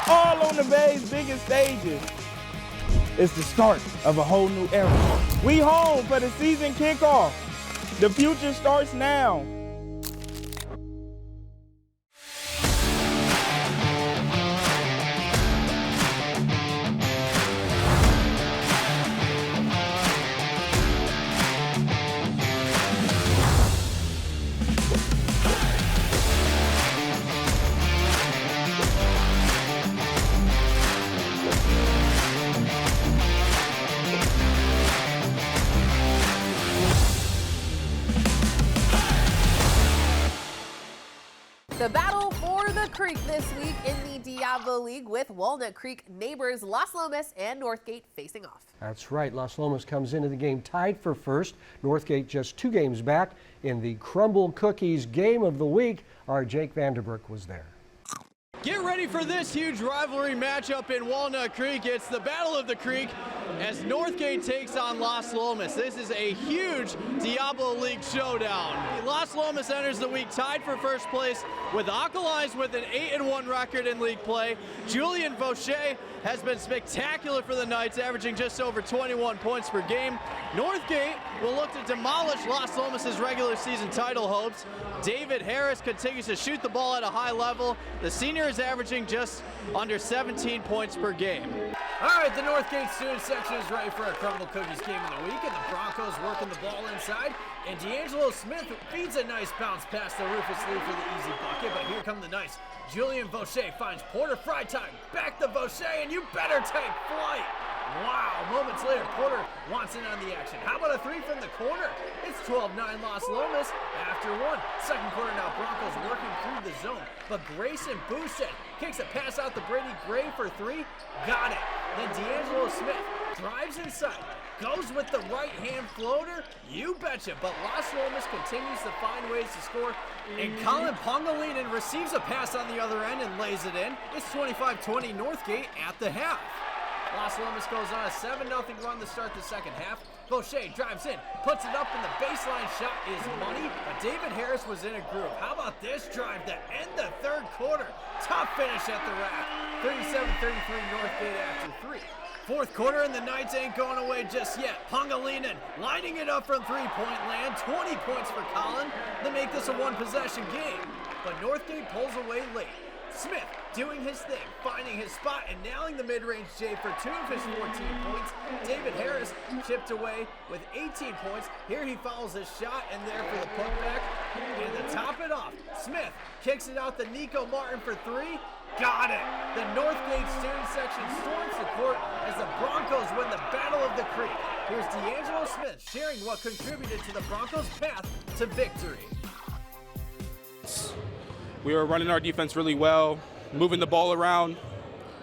All on the Bay's biggest stages. It's the start of a whole new era. We home for the season kickoff. The future starts now. The battle for the creek this week in the Diablo League with Walnut Creek neighbors Las Lomas and Northgate facing off. That's right. Las Lomas comes into the game tied for first. Northgate just 2 games back. In the Crumble Cookies Game of the Week, our Jake Vanderbroek was there. Get ready for this huge rivalry matchup in Walnut Creek. It's the Battle of the Creek as Northgate takes on Las Lomas. This is a huge Diablo League showdown. Las Lomas enters the week tied for first place with Alkalies with an 8-1 record in league play. Julian Vaucher has been spectacular for the Knights, averaging just over 21 points per game. Northgate will look to demolish Las Lomas' regular season title hopes. David Harris continues to shoot the ball at a high level. The senior is averaging just under 17 points per game. All right, the Northgate student section is ready for a Crumble Cookies Game of the Week, and the Broncos working the ball inside. And D'Angelo Smith feeds a nice bounce past the Rufus Lee for the easy bucket, but here come the Knights. Julian Vaucher finds Porter Freitag. Back to Vaucher, and you better take flight. Wow, moments later, Porter wants in on the action. How about a 3 from the corner? It's 12-9 Las Lomas after 1. Second quarter now, Broncos working through the zone, but Grayson Bouchet kicks a pass out to Brady Gray for 3. Got it. Then D'Angelo Smith drives inside, goes with the right-hand floater. You betcha, but Las Lomas continues to find ways to score, and Colin Pongalinen receives a pass on the other end and lays it in. It's 25-20 Northgate at the half. Las Lomas goes on a 7-0 run to start the second half. Vaucher drives in, puts it up, and the baseline shot is money, but David Harris was in a groove. How about this drive to end the third quarter? Tough finish at the rack. 37-33 Northgate after 3. Fourth quarter and the Knights ain't going away just yet. Pangilinan lining it up from three-point land. 20 points for Colin to make this a one-possession game. But Northgate pulls away late. Smith doing his thing, finding his spot and nailing the mid-range J for 2 of his 14 points. David Harris chipped away with 18 points. Here he follows his shot and there for the putback. And to top it off, Smith kicks it out to Nico Martin for 3. Got it! The Northgate student section storms the court as the Broncos win the Battle of the Creek. Here's D'Angelo Smith sharing what contributed to the Broncos' path to victory. We were running our defense really well, moving the ball around,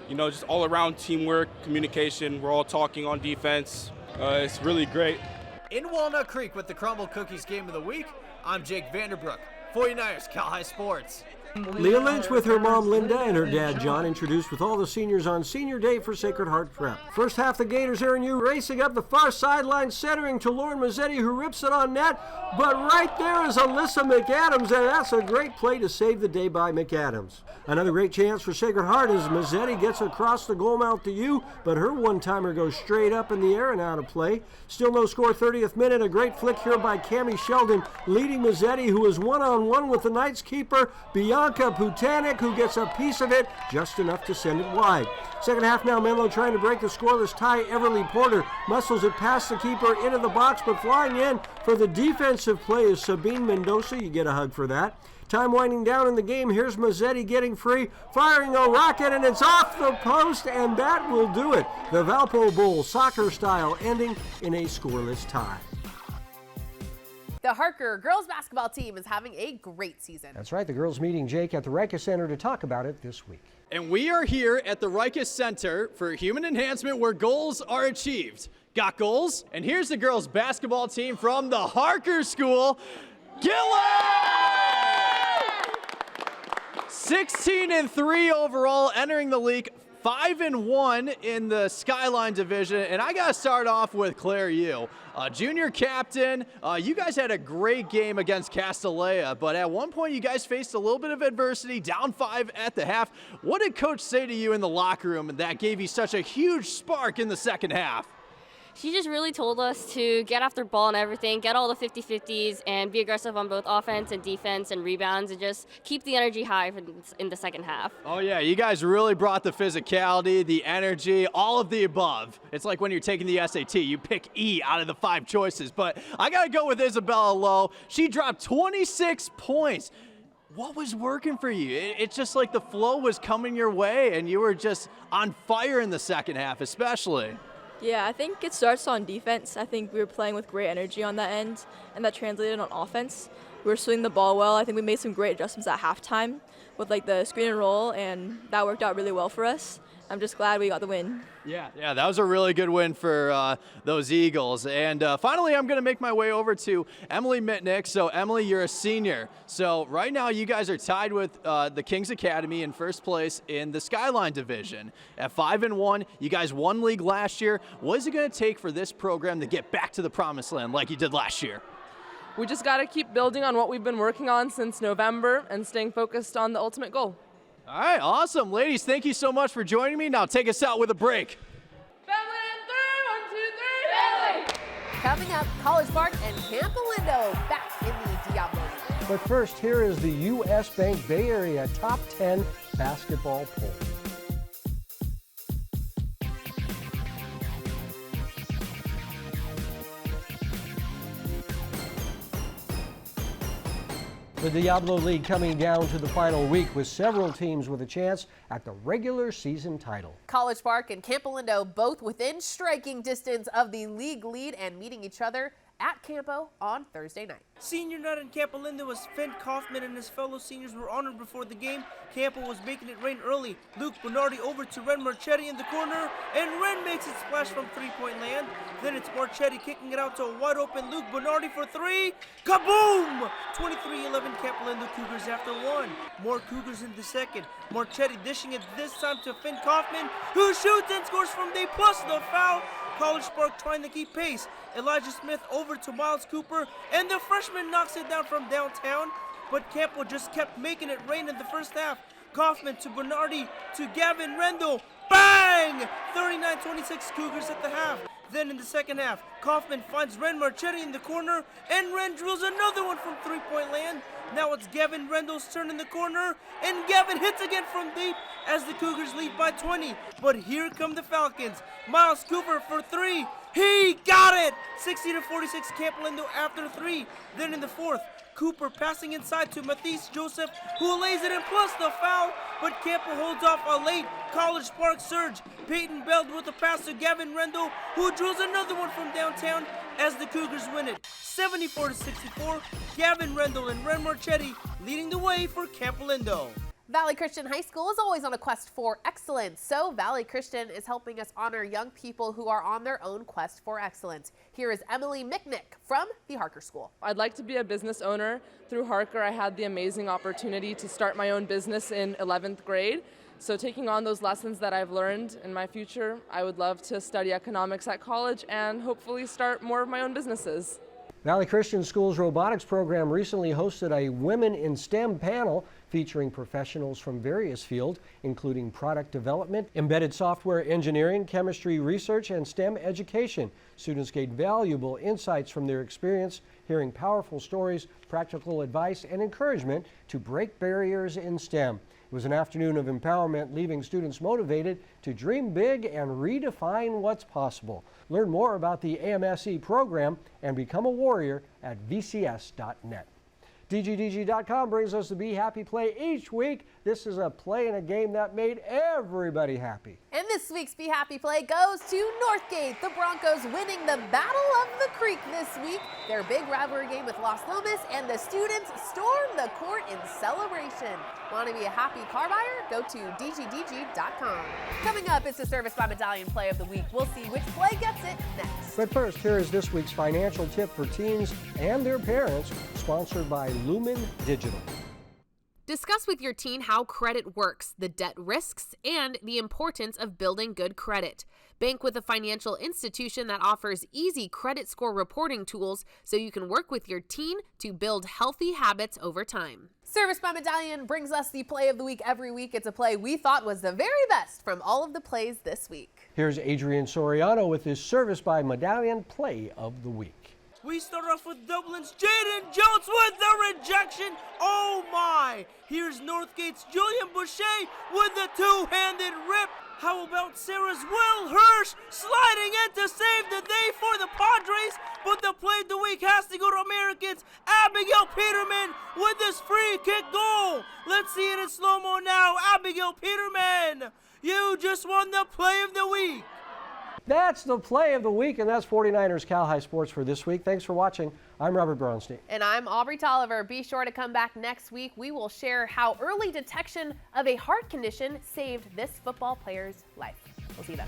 just all around teamwork, communication. We're all talking on defense. It's really great. In Walnut Creek with the Crumble Cookies Game of the Week, I'm Jake Vanderbrook, 49ers Cal High Sports. Leah Lynch with her mom Linda and her dad John introduced with all the seniors on senior day for Sacred Heart Prep. First half, the Gators Aaron Yu racing up the far sideline, centering to Lauren Mazzetti, who rips it on net. But right there is Alyssa McAdams, and that's a great play to save the day by McAdams. Another great chance for Sacred Heart as Mazzetti gets across the goal mount to Yu, but her one-timer goes straight up in the air and out of play. Still no score, 30th minute. A great flick here by Cammie Sheldon, leading Mazzetti, who is one-on-one with the Knights keeper, Bianca Putanik, who gets a piece of it, just enough to send it wide. Second half now, Menlo trying to break the scoreless tie. Everly Porter muscles it past the keeper into the box, but flying in for the defensive play is Sabine Mendoza. You get a hug for that. Time winding down in the game. Here's Mazzetti getting free, firing a rocket, and it's off the post, and that will do it. The Valpo Bowl, soccer style, ending in a scoreless tie. The Harker girls basketball team is having a great season. That's right. The girls meeting Jake at the Rikus Center to talk about it this week. And we are here at the Rikus Center for Human Enhancement, where goals are achieved. Got goals? And here's the girls basketball team from the Harker School. Gillette! 16-3 overall, entering the league. 5-1 in the Skyline division, and I got to start off with Claire Yu, junior captain. You guys had a great game against Castellea, but at one point you guys faced a little bit of adversity, down 5 at the half. What did Coach say to you in the locker room that gave you such a huge spark in the second half? She just really told us to get after ball and everything, get all the 50-50s, and be aggressive on both offense and defense and rebounds, and just keep the energy high in the second half. Oh, yeah, you guys really brought the physicality, the energy, all of the above. It's like when you're taking the SAT, you pick E out of the 5 choices. But I got to go with Isabella Lowe. She dropped 26 points. What was working for you? It's just like the flow was coming your way, and you were just on fire in the second half, especially. Yeah, I think it starts on defense. I think we were playing with great energy on that end, and that translated on offense. We were swinging the ball well. I think we made some great adjustments at halftime with the screen and roll, and that worked out really well for us. I'm just glad we got the win. Yeah, that was a really good win for those Eagles. And finally, I'm going to make my way over to Emily Mitnick. So, Emily, you're a senior. So, right now, you guys are tied with the Kings Academy in first place in the Skyline division. At 5-1, you guys won league last year. What is it going to take for this program to get back to the promised land like you did last year? We just got to keep building on what we've been working on since November and staying focused on the ultimate goal. All right, awesome. Ladies, thank you so much for joining me. Now take us out with a break. Family! Coming up, College Park and Camp Alindo back in the Diablo League. But first, here is the U.S. Bank Bay Area Top 10 basketball poll. The Diablo League coming down to the final week with several teams with a chance at the regular season title. College Park and Camp Alindo both within striking distance of the league lead and meeting each other at Campo on Thursday night. Senior night in Camp Alindo was Finn Kaufman and his fellow seniors were honored before the game. Campo was making it rain early. Luke Bernardi over to Ren Marchetti in the corner, and Ren makes it splash from three-point land. Then it's Marchetti kicking it out to a wide-open Luke Bernardi for 3. Kaboom! 23-11 Camp Alindo Cougars after 1. More Cougars in the second. Marchetti dishing it this time to Finn Kaufman, who shoots and scores from deep plus the foul. College Park trying to keep pace. Elijah Smith over to Miles Cooper, and the freshman knocks it down from downtown. But Campo just kept making it rain in the first half. Kaufman to Bernardi to Gavin Rendell. Bang! 39-26 Cougars at the half. Then in the second half, Kaufman finds Ren Marchetti in the corner, and Ren drills another one from three-point land. Now it's Gavin Rendell's turn in the corner, and Gavin hits again from deep as the Cougars lead by 20. But here come the Falcons. Miles Cooper for three. He got it! 60-46 Camp Lindo after three. Then in the fourth, Cooper passing inside to Matisse Joseph, who lays it in plus the foul, but Campbell holds off a late College Park surge. Peyton Beld with a pass to Gavin Rendell, who drills another one from downtown as the Cougars win it. 74-64, Gavin Rendell and Ren Marchetti leading the way for Camp Lindo. Valley Christian High School is always on a quest for excellence, so Valley Christian is helping us honor young people who are on their own quest for excellence. Here is Emily Micknick from the Harker School. I'd like to be a business owner. Through Harker, I had the amazing opportunity to start my own business in 11th grade. So taking on those lessons that I've learned in my future, I would love to study economics at college and hopefully start more of my own businesses. Valley Christian School's robotics program recently hosted a Women in STEM panel featuring professionals from various fields, including product development, embedded software engineering, chemistry research, and STEM education. Students gained valuable insights from their experience, hearing powerful stories, practical advice, and encouragement to break barriers in STEM. It was an afternoon of empowerment, leaving students motivated to dream big and redefine what's possible. Learn more about the AMSE program and become a warrior at vcs.net. DGDG.com brings us the Be Happy Play each week. This is a play in a game that made everybody happy. And this week's Be Happy Play goes to Northgate. The Broncos winning the Battle of the Creek this week. Their big rivalry game with Los Lomas, and the students storm the court in celebration. Want to be a happy car buyer? Go to DGDG.com. Coming up, it's the Service by Medallion Play of the Week. We'll see which play gets it next. But first, here is this week's financial tip for teens and their parents, sponsored by Lumen Digital. Discuss with your teen how credit works, the debt risks, and the importance of building good credit. Bank with a financial institution that offers easy credit score reporting tools so you can work with your teen to build healthy habits over time. Service by Medallion brings us the play of the week every week. It's a play we thought was the very best from all of the plays this week. Here's Adrian Soriano with his Service by Medallion Play of the Week. We start off with Dublin's Jaden Jones with the rejection. Oh my! Here's Northgate's Julian Boucher with the two-handed rip. How about Sarah's Will Hirsch sliding in to save the day for the Padres? But the play of the week has to go to Americans' Abigail Peterman with this free kick goal. Let's see it in slow-mo now. Abigail Peterman, you just won the play of the week. That's the play of the week, and that's 49ers Cal High Sports for this week. Thanks for watching. I'm Robert Bronstein. And I'm Aubrey Tolliver. Be sure to come back next week. We will share how early detection of a heart condition saved this football player's life. We'll see you then.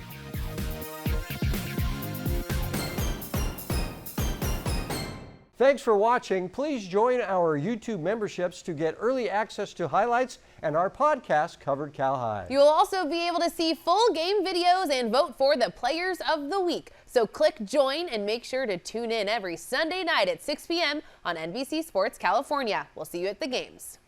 Thanks for watching. Please join our YouTube memberships to get early access to highlights and our podcast, Covered Cal High. You will also be able to see full game videos and vote for the players of the week. So click join and make sure to tune in every Sunday night at 6 p.m. on NBC Sports California. We'll see you at the games.